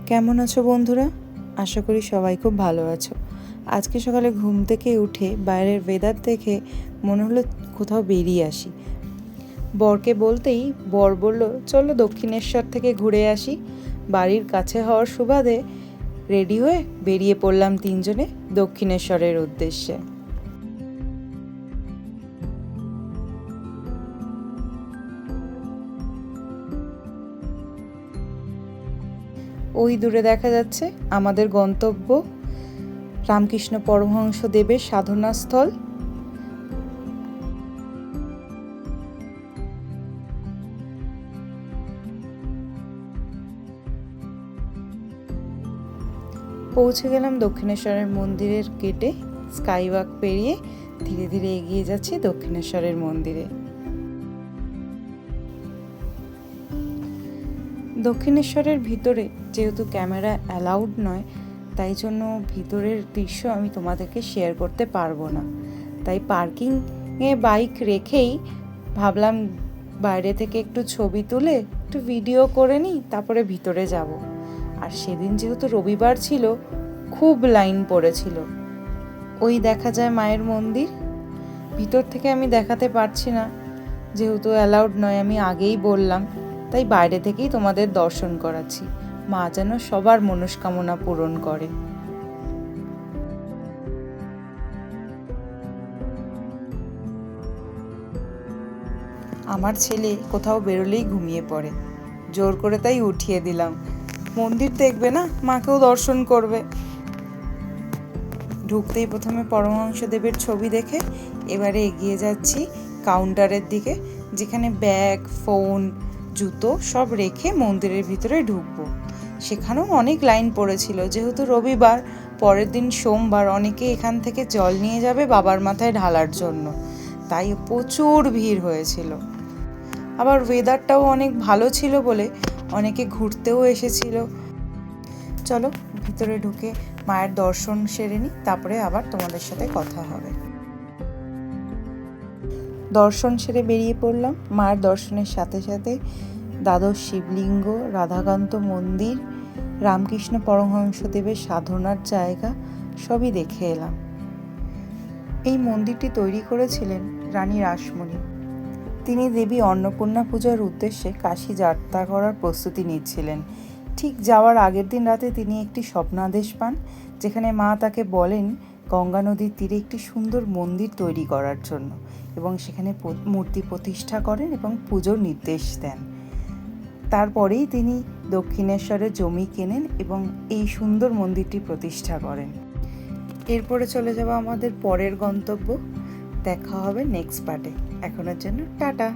কেমন আছো বন্ধুরা? আশা করি সবাই খুব ভালো আছো। আজকে সকালে ঘুম থেকে উঠে বাইরের ওয়েদার দেখে মনে হলো কোথাও বেরিয়ে আসি। বরকে বলতেই বর বলল, চলো দক্ষিণেশ্বর থেকে ঘুরে আসি। বাড়ির কাছে হওয়ার সুবাদে রেডি হয়ে বেরিয়ে পড়লাম তিনজনে দক্ষিণেশ্বরের উদ্দেশ্যে। ওই দূরে দেখা যাচ্ছে আমাদের গন্তব্য রামকৃষ্ণ পরমহংস দেবের সাধনাস্থল। পৌঁছে গেলাম দক্ষিণেশ্বরের মন্দিরের গেটে। স্কাইওয়াক পেরিয়ে ধীরে ধীরে এগিয়ে যাচ্ছি দক্ষিণেশ্বরের মন্দিরে। দক্ষিণেশ্বরের ভিতরে যেহেতু ক্যামেরা অ্যালাউড নয়, তাই জন্য ভিতরের দৃশ্য আমি তোমাদেরকে শেয়ার করতে পারবো না। তাই পার্কিংয়ে বাইক রেখেই ভাবলাম বাইরে থেকে একটু ছবি তুলে একটু ভিডিও করে নিই, তারপরে ভিতরে যাব। আর সেদিন যেহেতু রবিবার ছিল, খুব লাইন পড়েছিল। ওই দেখা যায় মায়ের মন্দির। ভিতর থেকে আমি দেখাতে পারছি না, যেহেতু অ্যালাউড নয়, আমি আগেই বললাম। তাই বাইরে থেকেই তোমাদের দর্শন করাচ্ছি। মা যেন সবার মনস্কামনা পূরণ করে। আমার ছেলে কোথাও বেরোলেই ঘুমিয়ে পড়ে, জোর করে তাই উঠিয়ে দিলাম। মন্দির দেখবে না, মাকেও দর্শন করবে। ঢুকতেই প্রথমে পরমহংসদেবের ছবি দেখে এবারে এগিয়ে যাচ্ছি কাউন্টারের দিকে, যেখানে ব্যাগ, ফোন, জুতো সব রেখে মন্দিরের ভিতরে ঢুকবো। সেখানেও অনেক লাইন পড়েছিল, যেহেতু রবিবার, পরের দিন সোমবার, অনেকে এখান থেকে জল নিয়ে যাবে বাবার মাথায় ঢালার জন্য, তাই প্রচুর ভিড় হয়েছিল। আবার ওয়েদারটাও অনেক ভালো ছিল বলে অনেকে ঘুরতেও এসেছিল। চলো ভিতরে ঢুকে মায়ের দর্শন সেরে নিই, তারপরে আবার তোমাদের সাথে কথা হবে। দর্শন সেরে বেরিয়ে পড়লাম। মায়ের দর্শনের সাথে সাথে দ্বাদশ শিবলিঙ্গ, রাধাকান্ত মন্দির, রামকৃষ্ণ পরমহংসদেবের সাধনার জায়গা সবই দেখে এলাম। এই মন্দিরটি তৈরি করেছিলেন রানী রাসমণি। তিনি দেবী অন্নপূর্ণা পূজার উদ্দেশ্যে কাশী যাত্রা করার প্রস্তুতি নিচ্ছিলেন। ঠিক যাওয়ার আগের দিন রাতে তিনি একটি স্বপ্নাদেশ পান, যেখানে মা তাকে বলেন গঙ্গা নদীর তীরে একটি সুন্দর মন্দির তৈরি করার জন্য, এবং সেখানে মূর্তি প্রতিষ্ঠা করেন এবং পুজোর নির্দেশ দেন। তারপরেই তিনি দক্ষিণেশ্বরে জমি কেনেন এবং এই সুন্দর মন্দিরটি প্রতিষ্ঠা করেন। এরপরে চলে যাব আমাদের পরের গন্তব্য। দেখা হবে নেক্সট পার্টে। এখনের জন্য টাটা।